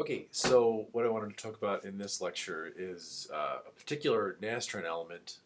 Okay, so what I wanted to talk about in this lecture is a particular NASTRAN element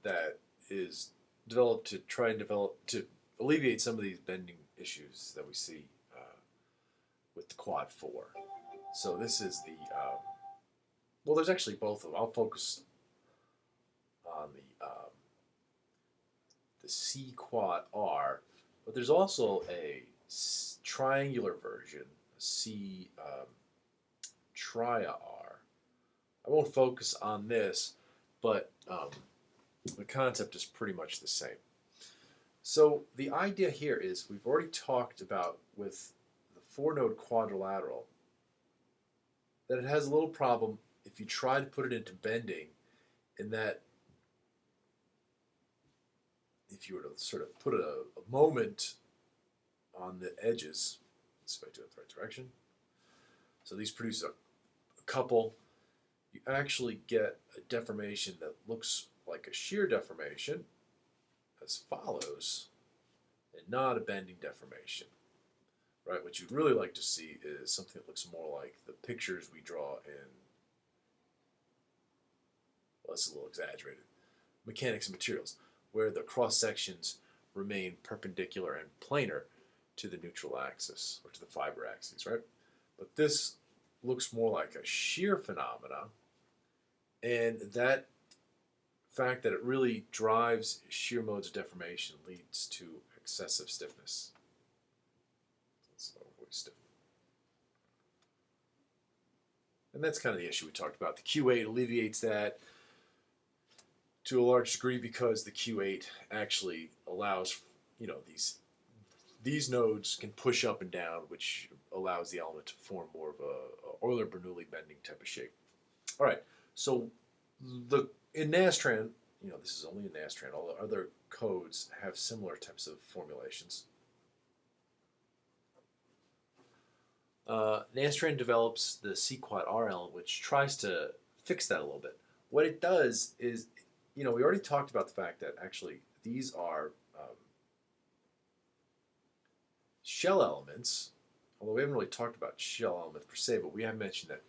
that is developed to try and to alleviate some of these bending issues that we see with the quad 4. So this is well, there's actually both of them. I'll focus on the C quad R, but there's also a triangular version, a C tria R. I won't focus on this, but the concept is pretty much the same. So the idea here is we've already talked about with the 4-node quadrilateral that it has a little problem if you try to put it into bending, in that if you were to sort of put a moment on the edges, let's see if I do it the right direction. So these produce a couple. You actually get a deformation that looks like a shear deformation as follows, and not a bending deformation. Right? What you'd really like to see is something that looks more like the pictures we draw in, well, this is a little exaggerated, mechanics and materials, where the cross sections remain perpendicular and planar to the neutral axis, or to the fiber axis, right? But this looks more like a shear phenomena, and that fact that it really drives shear modes of deformation leads to excessive stiffness. It's overly stiff. And that's kind of the issue we talked about. The Q8 alleviates that to a large degree because the Q8 actually allows, these nodes can push up and down, which allows the element to form more of a Euler-Bernoulli bending type of shape. All right, so in NASTRAN, this is only in NASTRAN, all the other codes have similar types of formulations. NASTRAN develops the C quad R element, which tries to fix that a little bit. What it does is, we already talked about the fact that actually these are shell elements, although we haven't really talked about shell elements per se, but we have mentioned that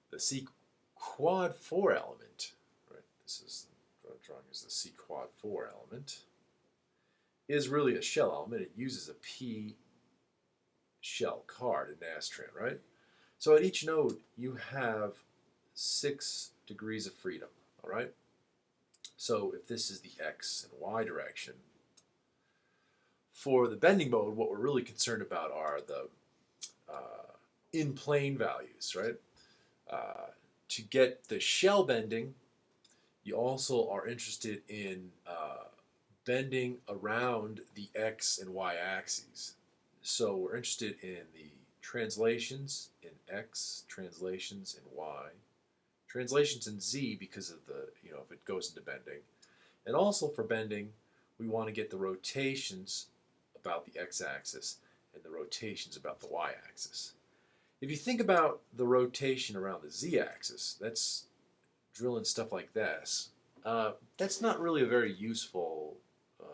the C quad 4 element, right, this is drawing as the C quad 4 element, is really a shell element. It uses a P shell card in NASTRAN, right? So at each node you have 6 degrees of freedom, all right? So if this is the X and Y direction, for the bending mode, what we're really concerned about are the in-plane values, right? To get the shell bending, you also are interested in bending around the X and Y axes. So we're interested in the translations in X, translations in Y, translations in Z because of the, if it goes into bending. And also for bending, we want to get the rotations about the x-axis and the rotations about the y-axis. If you think about the rotation around the z-axis, that's drilling stuff like this. That's not really a very useful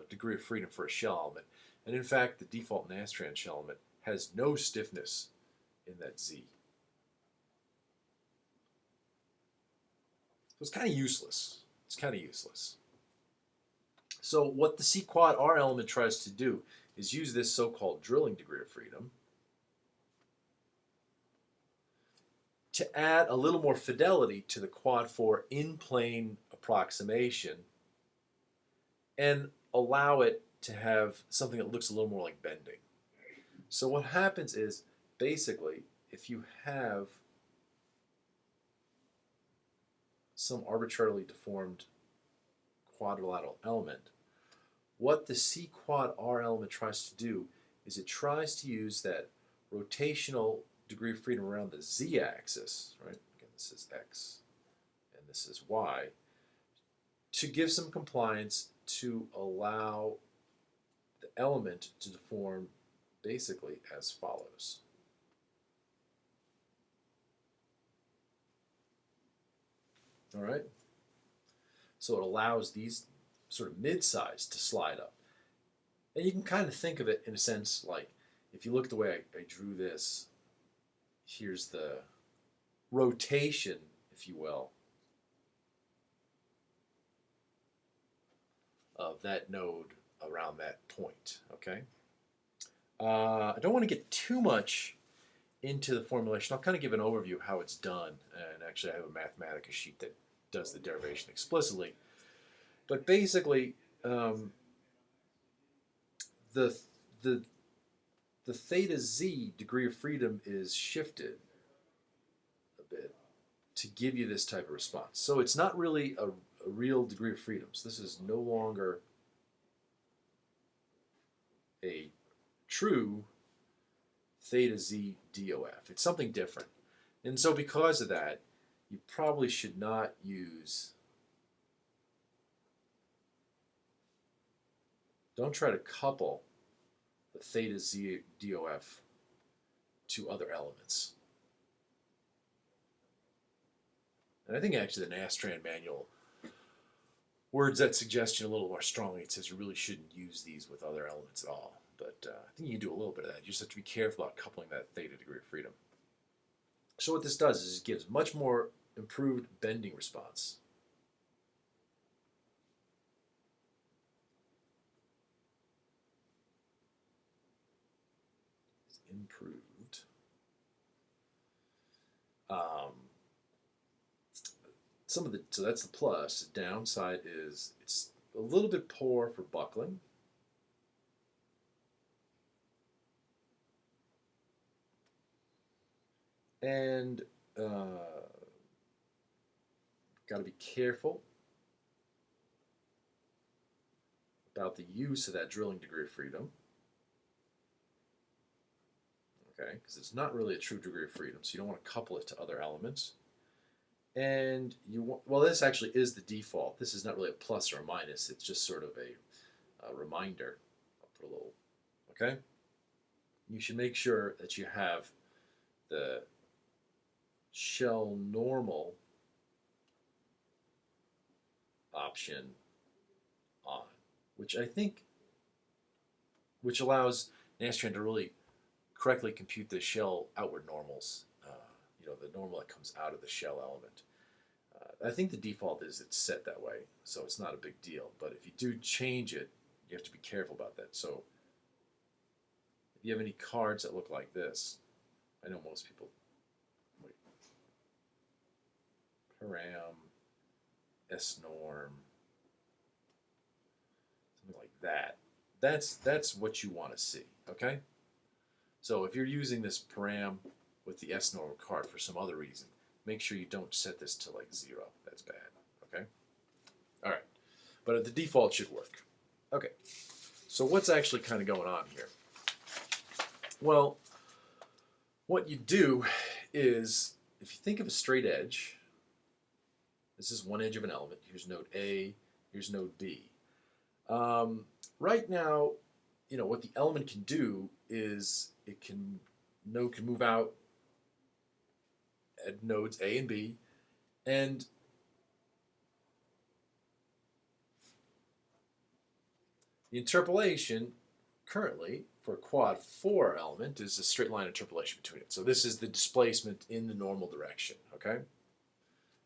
degree of freedom for a shell element. And in fact, the default NASTRAN shell element has no stiffness in that z. So it's kind of useless. It's kind of useless. So what the C quad R element tries to do is use this so-called drilling degree of freedom to add a little more fidelity to the quad 4 in-plane approximation and allow it to have something that looks a little more like bending. So what happens is, basically, if you have some arbitrarily deformed quadrilateral element, what the C quad R element tries to do is it tries to use that rotational degree of freedom around the z-axis, right? Again, this is x and this is y, to give some compliance to allow the element to deform basically as follows. All right? So it allows these sort of mid-size to slide up. And you can kind of think of it in a sense like, if you look at the way I drew this, here's the rotation, if you will, of that node around that point, okay? I don't want to get too much into the formulation. I'll kind of give an overview of how it's done, and actually I have a Mathematica sheet that does the derivation explicitly. But basically, the the theta z degree of freedom is shifted a bit to give you this type of response. So it's not really a real degree of freedom. So this is no longer a true theta z d.o.f. It's something different. And so because of that, you probably should not use, don't try to couple the theta z d.o.f. to other elements. And I think actually the NASTRAN manual words that suggestion a little more strongly. It says you really shouldn't use these with other elements at all. But I think you can do a little bit of that. You just have to be careful about coupling that theta degree of freedom. So what this does is it gives much more improved bending response. It's improved. So that's the plus. The downside is it's a little bit poor for buckling. And got to be careful about the use of that drilling degree of freedom. Okay, because it's not really a true degree of freedom, so you don't want to couple it to other elements. And you want, well, this actually is the default. This is not really a plus or a minus. It's just sort of a reminder. I'll put a little, okay? You should make sure that you have the shell normal option on, which allows NASTRAN to really correctly compute the shell outward normals, the normal that comes out of the shell element. I think the default is it's set that way, so it's not a big deal. But if you do change it, you have to be careful about that. So if you have any cards that look like this, I know most people, param, s-norm, something like that. That's what you want to see, okay? So if you're using this param with the s-norm card for some other reason, make sure you don't set this to like 0. That's bad, okay? All right, but the default should work. Okay, so what's actually kind of going on here? Well, what you do is, if you think of a straight edge, this is one edge of an element. Here's node A, here's node B. Right now, what the element can do is node can move out at nodes A and B, and the interpolation currently for a quad 4 element is a straight line interpolation between it. So this is the displacement in the normal direction, okay?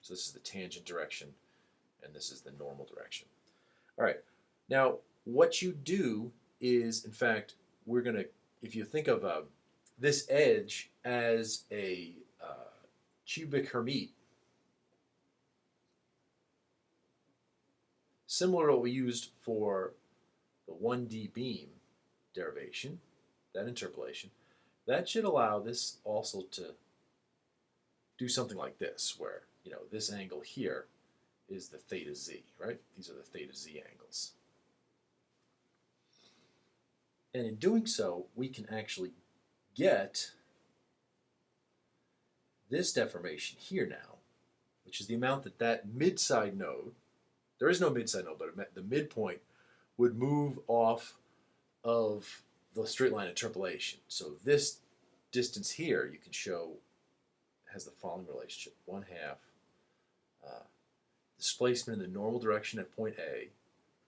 So this is the tangent direction, and this is the normal direction. All right, now what you do is, in fact, we're going to, if you think of this edge as a cubic Hermite, similar to what we used for the 1D beam derivation, that interpolation, that should allow this also to do something like this, where this angle here is the theta z, right? These are the theta z angles. And in doing so, we can actually get this deformation here now, which is the amount that mid-side node, there is no mid-side node, but the midpoint would move off of the straight line interpolation. So this distance here, you can show, has the following relationship: 1/2 displacement in the normal direction at point A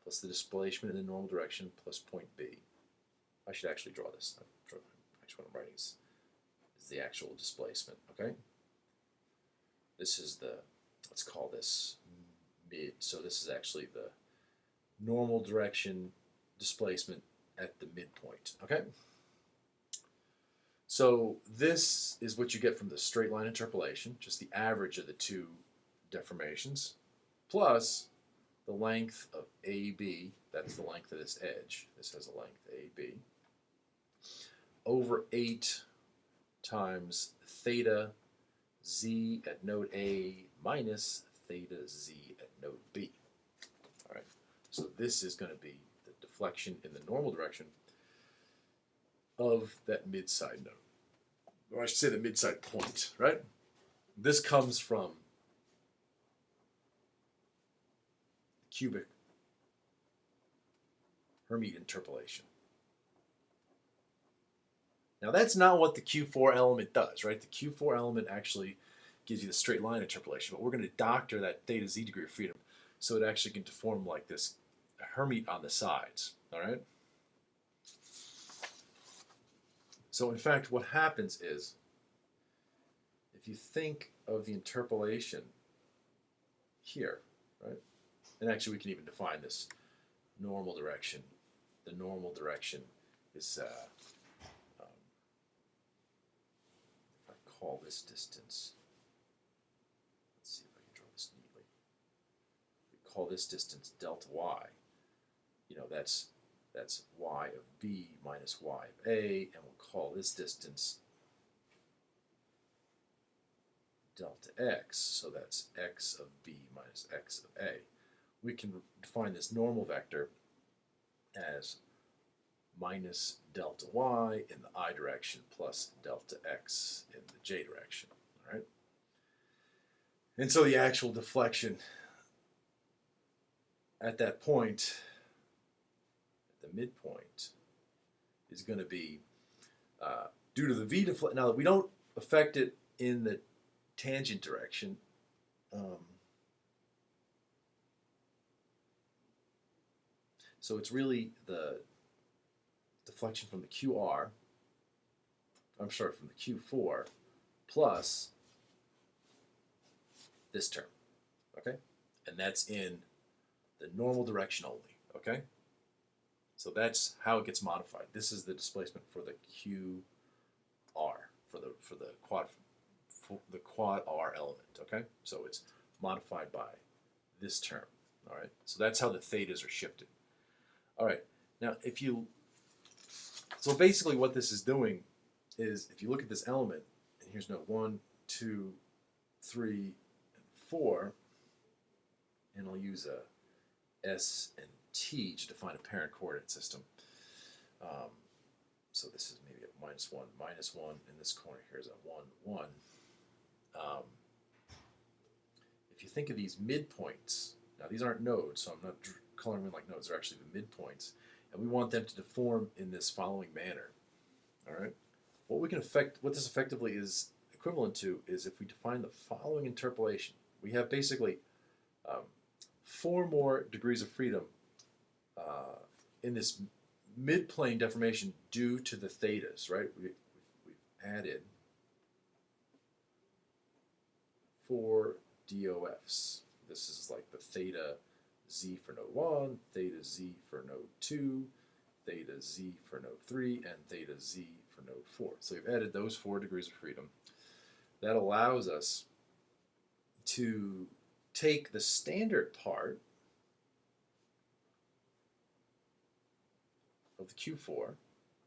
plus the displacement in the normal direction plus point B. I should actually draw this. Actually, what I'm writing is the actual displacement, okay? This is the, let's call this mid. So this is actually the normal direction displacement at the midpoint. Okay? So this is what you get from the straight line interpolation, just the average of the two deformations, plus the length of AB, that's the length of this edge, this has a length AB, over 8 times theta z at node A minus theta z at node B. All right, so this is going to be the deflection in the normal direction of that mid-side node. Or I should say the mid-side point, right? This comes from cubic Hermite interpolation. Now that's not what the Q4 element does, right? The Q4 element actually gives you the straight line interpolation, but we're going to doctor that theta z degree of freedom so it actually can deform like this Hermite on the sides, all right? So in fact, what happens is, if you think of the interpolation here, right? And actually we can even define this normal direction. The normal direction is, if I call this distance, let's see if I can draw this neatly. If we call this distance delta y, you know, that's y of b minus y of a, and we'll call this distance delta x, so that's x of b minus x of a. We can define this normal vector as minus delta y in the I direction plus delta x in the j direction, all right? And so the actual deflection at that point, at the midpoint, is going to be due to the v deflection. Now, we don't affect it in the tangent direction. So it's really the deflection from the QR, I'm sorry, from the Q4 plus this term, okay? And that's in the normal direction only, okay? So that's how it gets modified. This is the displacement for the QR, for the quad R element, okay? So it's modified by this term, all right? So that's how the thetas are shifted. All right, now so basically what this is doing is, if you look at this element, and here's node 1, 2, 3, and 4, and I'll use a S and T to define a parent coordinate system. So this is maybe a -1, -1, and this corner here is a 1, 1. If you think of these midpoints, now these aren't nodes, so I'm not coloring them like nodes, they're actually the midpoints, and we want them to deform in this following manner. All right, what this effectively is equivalent to is, if we define the following interpolation, we have basically 4 more degrees of freedom in this mid-plane deformation due to the thetas, right? We've added 4 d.o.f.s. This is like the theta z for node 1, theta z for node 2, theta z for node 3, and theta z for node 4. So we've added those 4 degrees of freedom. That allows us to take the standard part of the Q4,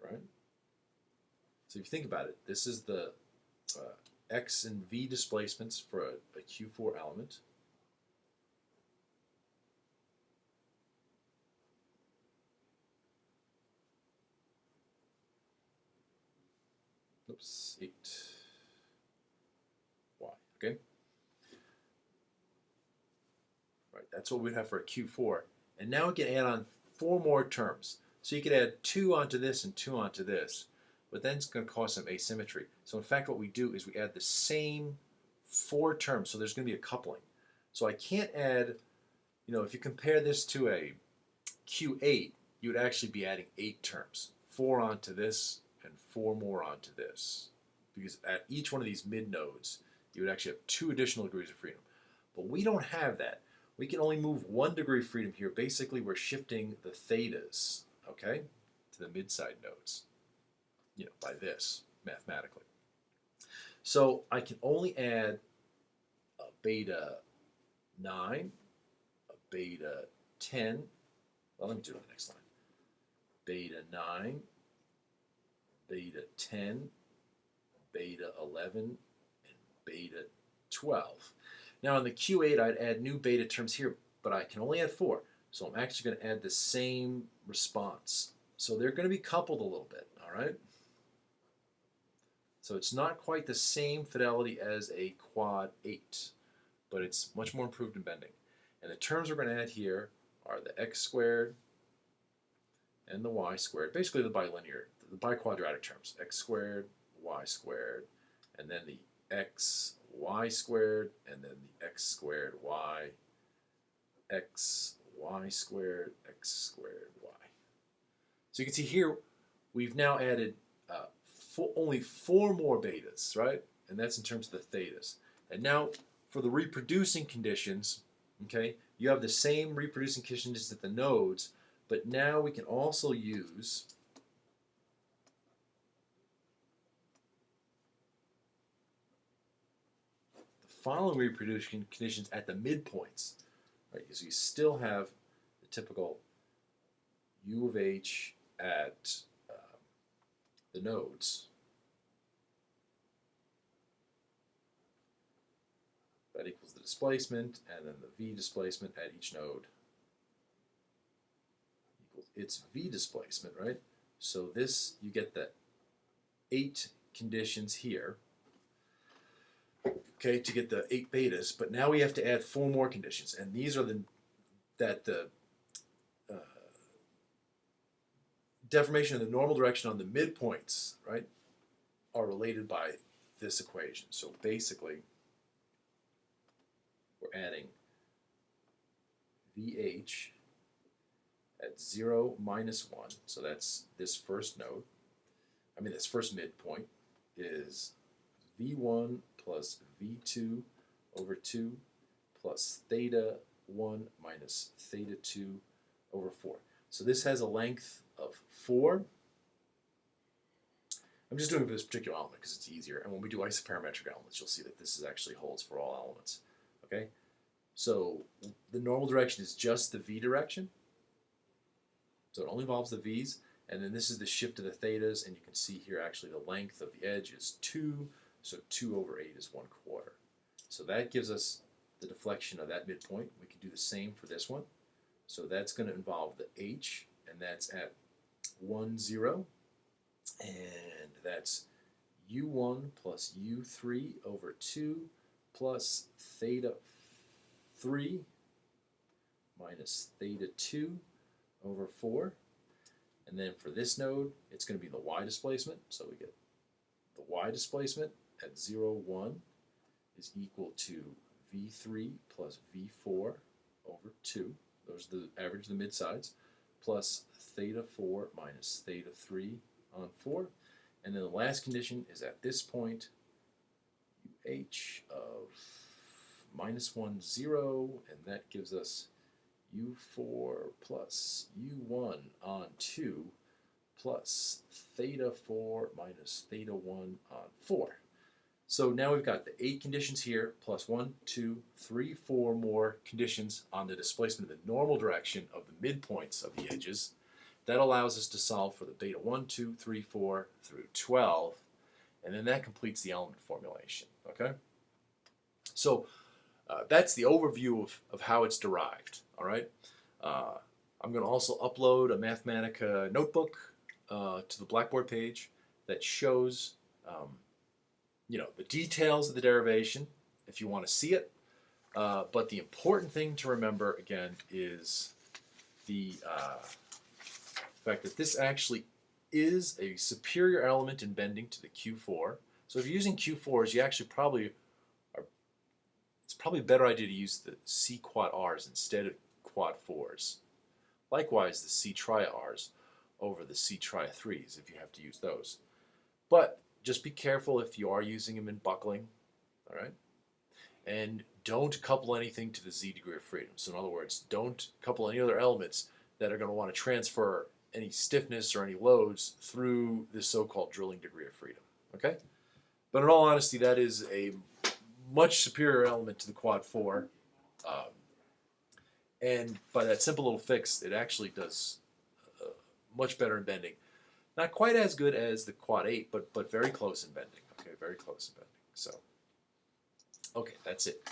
right? So if you think about it, this is the x and v displacements for a Q4 element. Oops, 8y, okay? Right, that's what we'd have for a Q4. And now we can add on 4 more terms. So you could add 2 onto this and 2 onto this, but then it's going to cause some asymmetry. So in fact, what we do is we add the same 4 terms, so there's going to be a coupling. So I can't add, you know, if you compare this to a Q8, you would actually be adding 8 terms, 4 onto this and 4 more onto this, because at each one of these mid nodes, you would actually have 2 additional degrees of freedom. But we don't have that. We can only move 1 degree of freedom here. Basically, we're shifting the thetas, okay, to the mid-side nodes, by this, mathematically. So I can only add a beta 9, a beta 10. Well, let me do it on the next line. Beta 9, beta 10, beta 11, and beta 12. Now in the Q8, I'd add new beta terms here, but I can only add 4. So I'm actually going to add the same response. So they're going to be coupled a little bit, all right? So it's not quite the same fidelity as a quad 8, but it's much more improved in bending. And the terms we're going to add here are the x squared and the y squared, basically the bilinear, the biquadratic terms, x squared, y squared, and then the x, y squared, and then the x squared, y, x, y squared, x squared, y. So you can see here, we've now added only 4 more betas, right? And that's in terms of the thetas. And now for the reproducing conditions, okay, you have the same reproducing conditions at the nodes, but now we can also use the following reproducing conditions at the midpoints, right? So you still have the typical U of H at the nodes. That equals the displacement, and then the V displacement at each node equals its V displacement, right? So this, you get the 8 conditions here, okay, to get the 8 betas, but now we have to add 4 more conditions, and these are the deformation in the normal direction on the midpoints, right, are related by this equation. So basically, we're adding VH at 0, minus 1, so that's this first node, this first midpoint is V1 plus V2 over 2 plus theta 1 minus theta 2 over 4. So this has a length of 4. I'm just doing it for this particular element because it's easier. And when we do isoparametric elements, you'll see that this actually holds for all elements. Okay? So the normal direction is just the V direction. So it only involves the V's. And then this is the shift of the thetas. And you can see here actually the length of the edge is 2. So 2 over 8 is 1/4. So that gives us the deflection of that midpoint. We can do the same for this one. So that's going to involve the H, and that's at 1, 0. And that's U1 plus U3 over 2 plus theta 3 minus theta 2 over 4. And then for this node, it's going to be the Y displacement. So we get the Y displacement at 0, 1 is equal to V3 plus V4 over 2. Those are the average of the mid-sides, plus theta 4 minus theta 3 on 4. And then the last condition is at this point, UH of minus 1, 0, and that gives us U4 plus U1 on 2 plus theta 4 minus theta 1 on 4. So now we've got the 8 conditions here, plus 1, 2, 3, 4 more conditions on the displacement of the normal direction of the midpoints of the edges. That allows us to solve for the beta 1, 2, 3, 4 through 12, and then that completes the element formulation, okay? So that's the overview of how it's derived, all right? I'm going to also upload a Mathematica notebook to the Blackboard page that shows the details of the derivation if you want to see it. But the important thing to remember, again, is the fact that this actually is a superior element in bending to the Q4. So if you're using Q4s, you actually it's probably a better idea to use the C quad Rs instead of quad 4s. Likewise, the C tri Rs over the C tri 3s if you have to use those. But just be careful if you are using them in buckling, all right? And don't couple anything to the z degree of freedom. So in other words, don't couple any other elements that are going to want to transfer any stiffness or any loads through this so-called drilling degree of freedom. Okay? But in all honesty, that is a much superior element to the quad 4. And by that simple little fix, it actually does much better in bending. Not quite as good as the quad 8, but very close in bending. Okay, very close in bending. So, okay, that's it.